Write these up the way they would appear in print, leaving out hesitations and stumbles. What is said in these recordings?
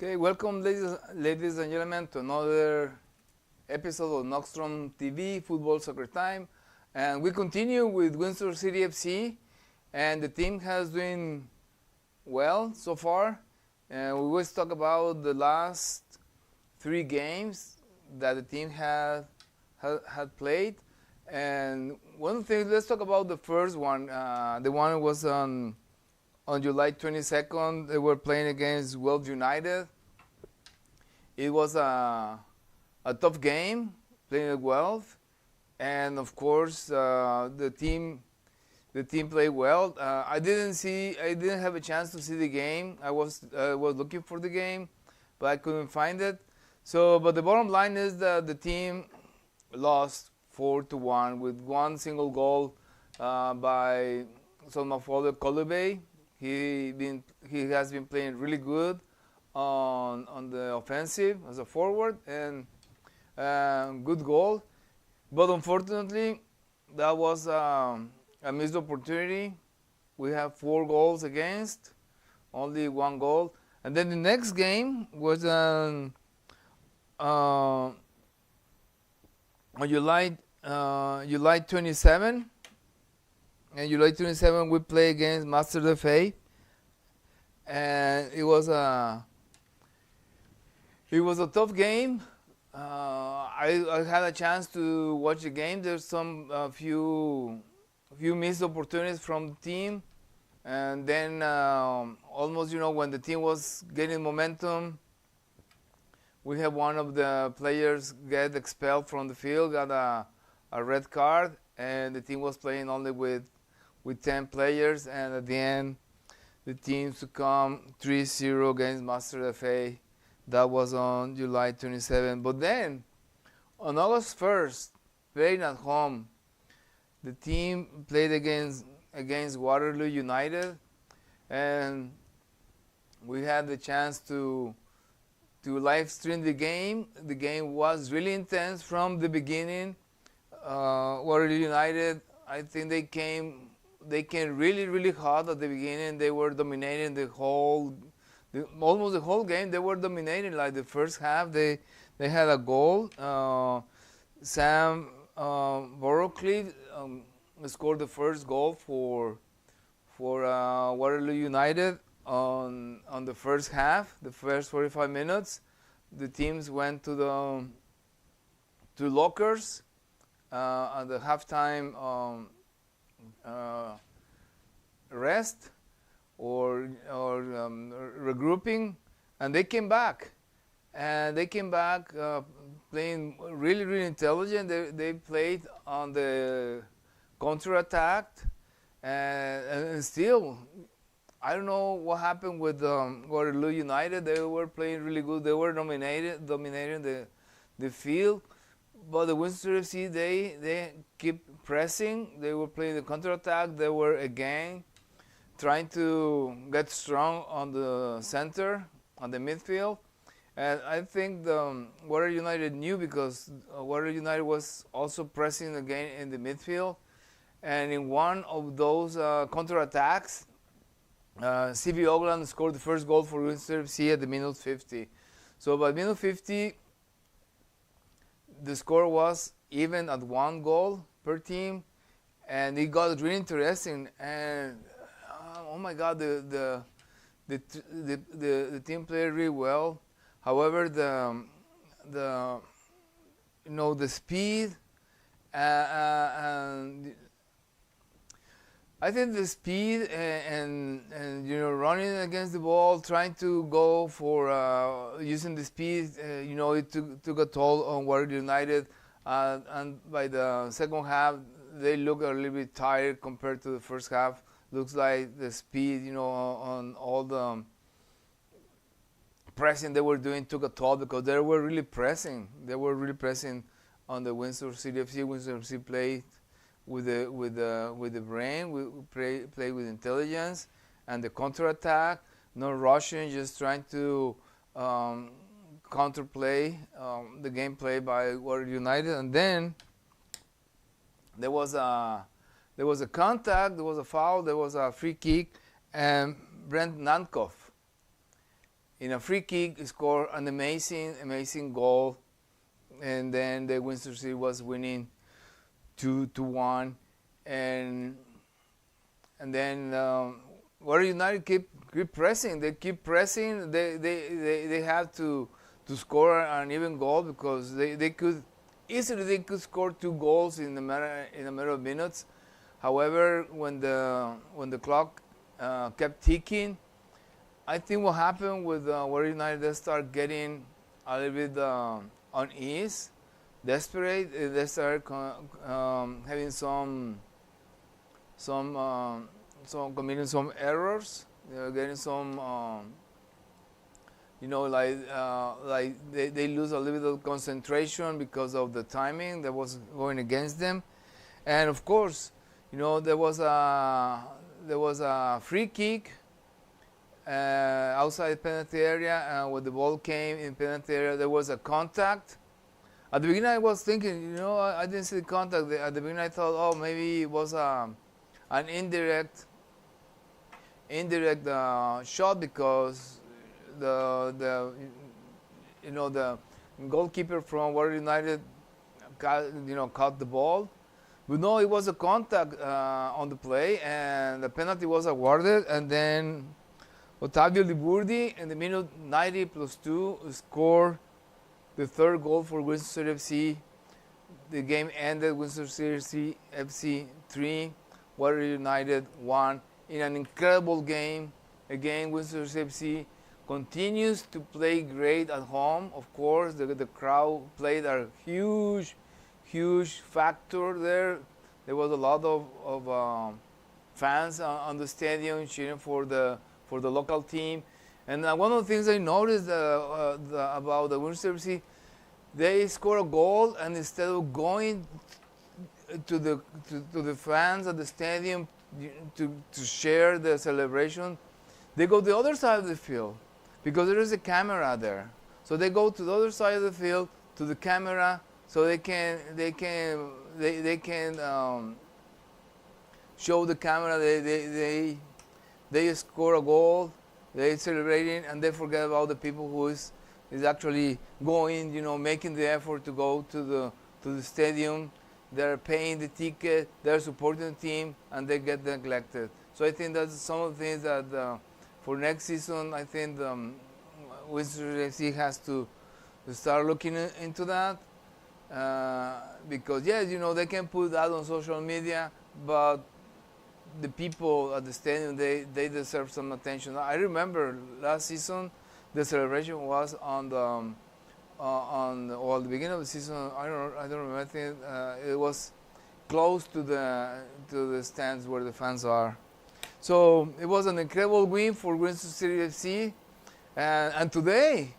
Okay, welcome ladies and gentlemen to another episode of NoxtromTV Football Soccer Time, and we continue with Windsor City FC, and the team has doing well so far. And we always talk about the last 3 games that the team had played, and one of the things, let's talk about the first one. The one was on July 22nd. They were playing against Wells United. It was a tough game, playing at Wells, and of course the team played well. I didn't have a chance to see the game. I was looking for the game, but I couldn't find it. But the bottom line is that the team lost 4-1 with one single goal by Solmafolo Kolube. He has been playing really good on the offensive as a forward, and good goal. But unfortunately, that was a missed opportunity. We have 4 goals against, only 1 goal. And then the next game was on July 27. And July 27 we play against Master of the Faith, and it was a tough game. I had a chance to watch the game. There's some few missed opportunities from the team, and then almost, when the team was getting momentum, we had one of the players get expelled from the field, got a red card, and the team was playing only with 10 players, and at the end the team succumbed 3-0 against Master FA. That was on July 27. But then on August 1st, playing at home, the team played against Waterloo United, and we had the chance to live stream the game. The game was really intense from the beginning. Waterloo United, I think they came really, really hot at the beginning. They were dominating almost the whole game. They were dominating. Like the first half, they had a goal. Sam Borrowcliff scored the first goal for Waterloo United on the first half, the first 45 minutes. The teams went to lockers at the halftime rest or regrouping, and they came back. And they came back playing really, really intelligent. They played on the counter-attack, and still, I don't know what happened with Waterloo United. They were playing really good. They were dominating the field. But the Windsor FC, they keep pressing. They were playing the counter-attack. They were again trying to get strong on the center, on the midfield. And I think the Waterloo United knew, because Waterloo United was also pressing again in the midfield. And in one of those counter-attacks, C.V. Ogland scored the first goal for Windsor FC at the minute 50. So by minute 50, the score was even at 1 goal per team, and it got really interesting. And oh my God, the team played really well. However, the speed and I think the speed and running against the ball, trying to go for using the speed, it took a toll on Waterloo United, and by the second half they look a little bit tired compared to the first half. Looks like the speed, on all the pressing they were doing took a toll, because they were really pressing. They were really pressing on the Windsor City FC. Windsor FC played with the brain. We play with intelligence and the counter-attack, not rushing, just trying to counterplay the gameplay by Waterloo United. And then there was a contact, there was a foul, there was a free kick, and Brent Nankoff in a free kick, scored an amazing goal, and then the Windsor City was winning 2-1, and then Warrior United keep pressing. They keep pressing. They have to score an even goal, because they could easily score 2 goals in a matter of minutes. However, when the clock kept ticking, I think what happened with Warrior United, they start getting a little bit unease, desperate. They start having some committing some errors. Getting some like they lose a little bit of concentration because of the timing that was going against them. And of course, there was a free kick outside penalty area, and when the ball came in penalty area, there was a contact. At the beginning, I was thinking, I didn't see the contact. At the beginning, I thought, oh, maybe it was an indirect shot, because the goalkeeper from Warrior United caught the ball. But no, it was a contact on the play, and the penalty was awarded. And then Ottavio Liburdi, in the minute 90 plus 2, scored the 3rd goal for Windsor FC. The game ended Windsor City FC 3, Warrior United 1, in an incredible game. Again, Windsor FC continues to play great at home. Of course, the crowd played a huge factor there. There was a lot of fans on the stadium cheering for the local team. And one of the things I noticed about the Windsor FC, they score a goal, and instead of going to the fans at the stadium to share the celebration, they go to the other side of the field, because there is a camera there. So they go to the other side of the field, to the camera, so they can show the camera they score a goal, they celebrating, and they forget about the people who is actually going, making the effort to go to the stadium. They're paying the ticket, they're supporting the team, and they get neglected. So I think that's some of the things that for next season, I think Windsor FC has to start looking into that. Because yes, they can put that on social media, but the people at the stadium, they deserve some attention. I remember last season, the celebration was on the beginning of the season. I don't remember. I think it was close to the stands where the fans are. So it was an incredible win for Windsor City FC, and today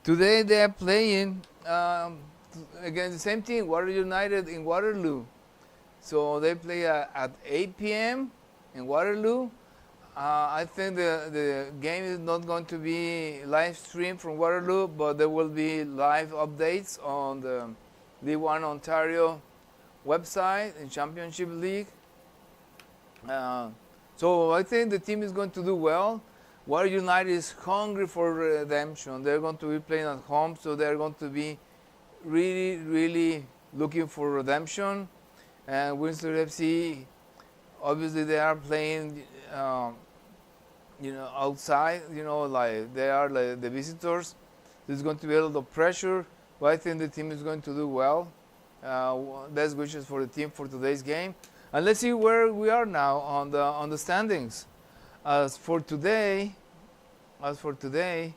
they are playing again the same team, Warrior United in Waterloo. So they play at 8 p.m. in Waterloo. I think the game is not going to be live streamed from Waterloo, but there will be live updates on the League One Ontario website in Championship League. So I think the team is going to do well. Warrior United is hungry for redemption. They're going to be playing at home, so they're going to be really looking for redemption. And Windsor FC, obviously they are playing, outside, like they are like the visitors. There's going to be a lot of pressure, but I think the team is going to do well. Best wishes for the team for today's game. And let's see where we are now on the standings. As for today, okay.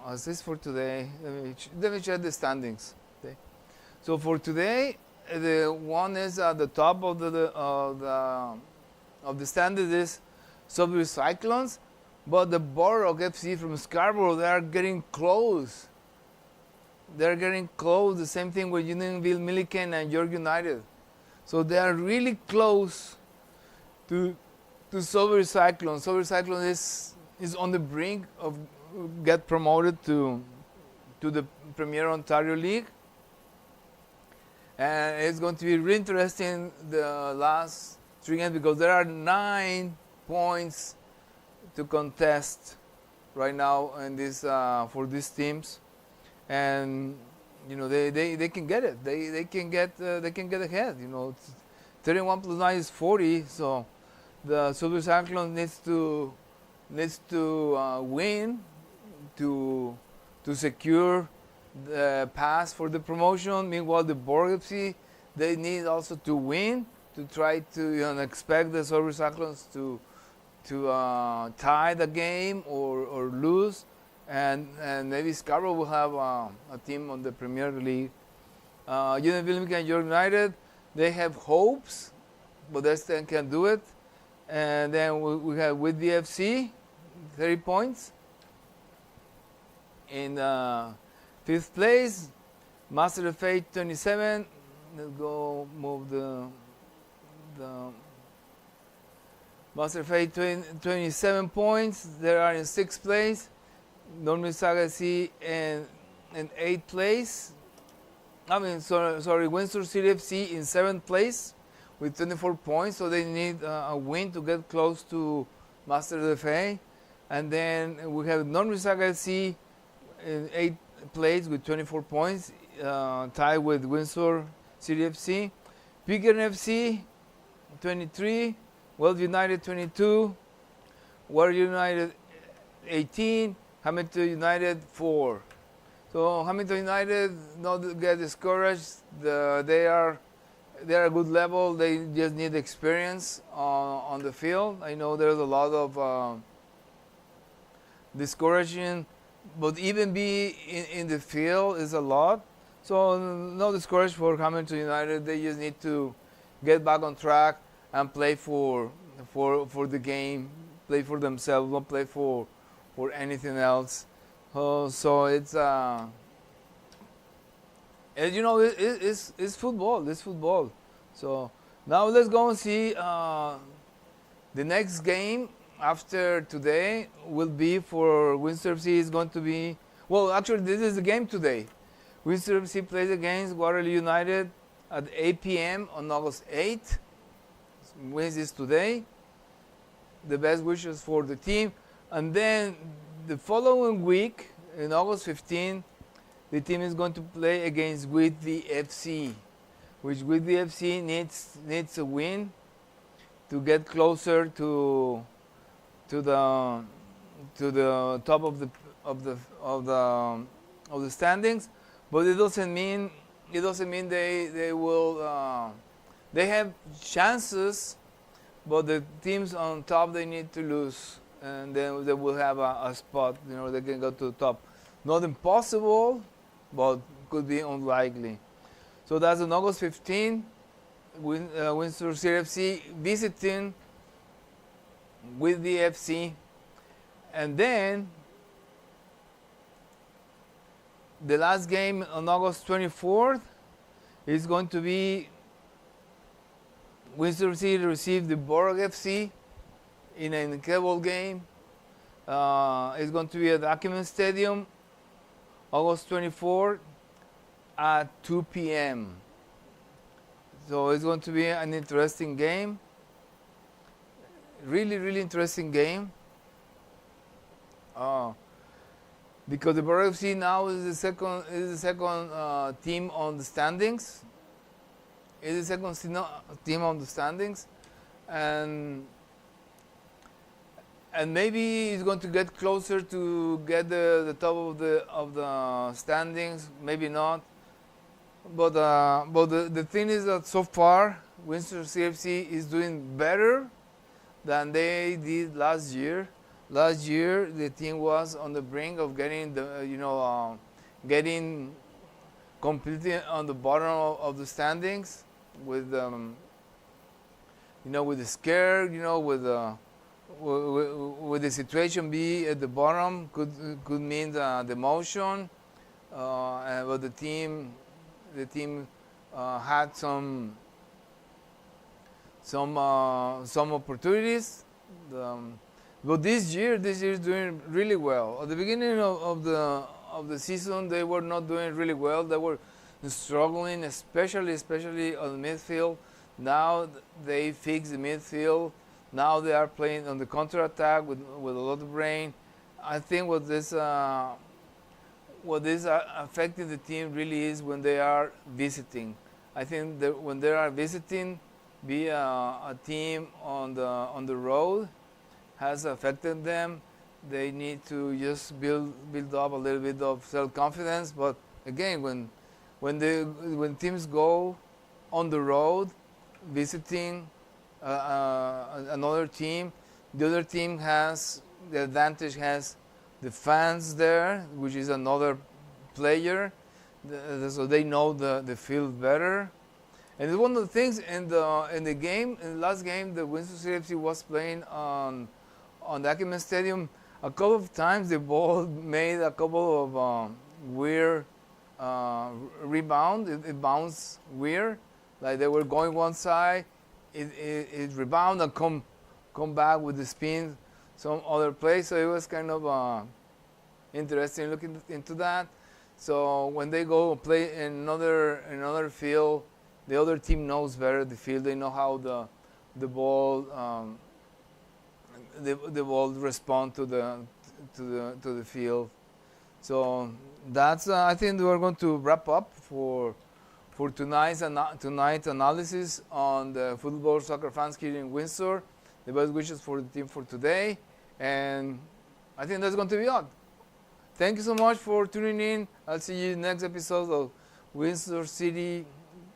As this for today, let me check the standings. Okay. So for today, the one is at the top of the standings is Sudbury Cyclones, but the Borough FC from Scarborough, they are getting close. They're getting close. The same thing with Unionville Milliken and York United. So they are really close to Sudbury Cyclones. Sudbury Cyclones is on the brink of get promoted to the Premier Ontario League. And it's going to be really interesting the last 3 games because there are 9 points to contest right now in this for these teams, and they can get it. They can get ahead. 31 plus 9 is 40. So the Silver Cyclones needs to win to secure the pass for the promotion. Meanwhile, the Borg FC, they need also to win to try to expect the Silver Cyclones to tie the game or lose, and maybe Scarborough will have a team on the Premier League. Union Wilmington and York United, they have hopes, but they still can't do it. And then we have Whitby FC, 30 points. In 5th place, Master of Fate 27. Let's go move the Master of Fate 27 points. They are in 6th place. Norman Saga C in 8th place. Windsor City FC in 7th place with 24 points. So they need a win to get close to Master of the FA. And then we have Norman Saga C in 8th place with 24 points, tied with Windsor City FC. Pickering FC 23, Wells United 22, Warrior United 18, Hamilton United 4. So Hamilton United not get discouraged. They are a good level. They just need experience on the field. I know there's a lot of discouraging, but even be in the field is a lot. So no discouragement for Hamilton United. They just need to get back on track and play for the game, play for themselves, not play for anything else. So it's it's football. It's football. So now let's go and see the next game. After today will be for Windsor FC. Is going to be, well, actually this is the game today. Windsor FC plays against Waterloo United at 8 p.m. on August 8th. Wednesday is today. The best wishes for the team. And then the following week, in August 15th, the team is going to play against Whitby FC, which Whitby FC needs a win to get closer to the top of the standings, but it doesn't mean they will they have chances, but the teams on top, they need to lose, and then they will have a spot. They can go to the top. Not impossible, but could be unlikely. So that's on August 15. Windsor CFC visiting with the FC, and then the last game on August 24th is going to be Windsor City receive the Borg FC in an incredible game. It's going to be at Acumen Stadium, August 24th at 2 p.m. So it's going to be an interesting game. Really interesting game. Because the Borg FC now is the second team on the standings. Is the second team on the standings, and maybe it's going to get closer to get the top of the standings. Maybe not. But the thing is that so far Windsor CFC is doing better than they did last year. Last year the team was on the brink of getting getting completely on the bottom of the standings with with the scare, with the situation be at the bottom could mean the demotion, but the team had some opportunities. But this year is doing really well. At the beginning of the season, they were not doing really well. struggling, especially on the midfield. Now they fix the midfield. Now they are playing on the counter-attack with a lot of brain. I think what is affecting the team really is when they are visiting. I think that when they are visiting, be a team on the road has affected them. They need to just build up a little bit of self-confidence. But again, when teams go on the road visiting another team, the other team has the advantage, has the fans there, which is another player, so they know the field better. And it's one of the things in the last game, the Windsor City FC was playing on the Acumen Stadium. A couple of times the ball made a couple of weird rebound. It bounced weird, like they were going one side, it rebound and come back with the spin some other place. So it was kind of interesting looking into that. So when they go play in another field, the other team knows better the field. They know how the ball respond to the field. So that's I think we're going to wrap up for tonight's analysis on the football soccer fans here in Windsor. The best wishes for the team for today, and I think that's going to be all. Thank you so much for tuning in. I'll see you in the next episode of Windsor City,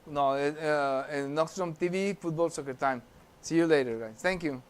and NoxtromTV Football Soccer Time. See you later, guys. Thank you.